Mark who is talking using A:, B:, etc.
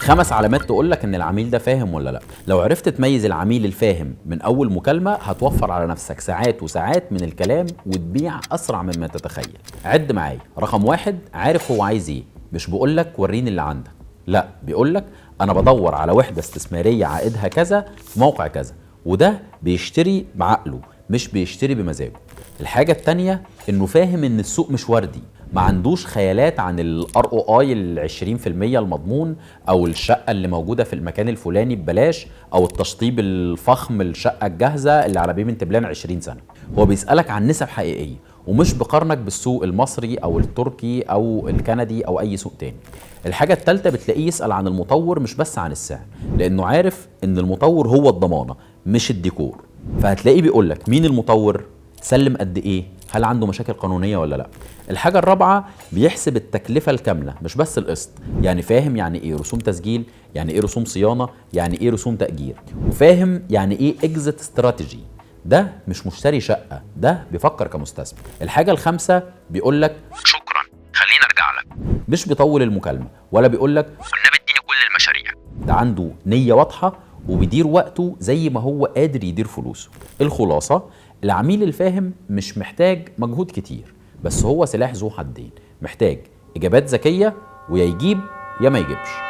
A: 5 علامات تقولك ان العميل ده فاهم ولا لا. لو عرفت تميز العميل الفاهم من اول مكالمة هتوفر على نفسك ساعات وساعات من الكلام وتبيع اسرع مما تتخيل. عد معايا. رقم 1، عارف هو عايز ايه. مش بيقولك وريني اللي عندك، لا، بيقولك انا بدور على وحدة استثمارية عائدها كذا في موقع كذا، وده بيشتري بعقله مش بيشتري بمزاجه. الحاجة التانية انه فاهم ان السوق مش وردي، ما عندوش خيالات عن الار او اي ال 20% المضمون، او الشقه اللي موجوده في المكان الفلاني ببلاش، او التشطيب الفخم الشقه الجاهزه اللي على بيمنت بلان 20 سنه. هو بيسالك عن نسب حقيقيه ومش بقارنك بالسوق المصري او التركي او الكندي او اي سوق تاني. الحاجه الثالثه بتلاقيه يسال عن المطور مش بس عن السعر، لانه عارف ان المطور هو الضمانه مش الديكور. فهتلاقيه بيقولك مين المطور، سلم قد ايه، هل عنده مشاكل قانونيه ولا لا. الحاجه الرابعه، بيحسب التكلفه الكامله مش بس القسط، يعني فاهم يعني ايه رسوم تسجيل، يعني ايه رسوم صيانه، يعني ايه رسوم تاجير، وفاهم يعني ايه اكزيت استراتيجي. ده مش مشتري شقه، ده بيفكر كمستثمر. الحاجه الخامسه، بيقول لك
B: شكرا، خليني ارجع لك.
A: مش بيطول المكالمه ولا بيقول لك
B: والنبي اديني كل المشاريع.
A: ده عنده نيه واضحه وبيدير وقته زي ما هو قادر يدير فلوسه. الخلاصه، العميل الفاهم مش محتاج مجهود كتير، بس هو سلاح ذو حدين، محتاج اجابات ذكيه ويا يجيب يا ما يجيبش.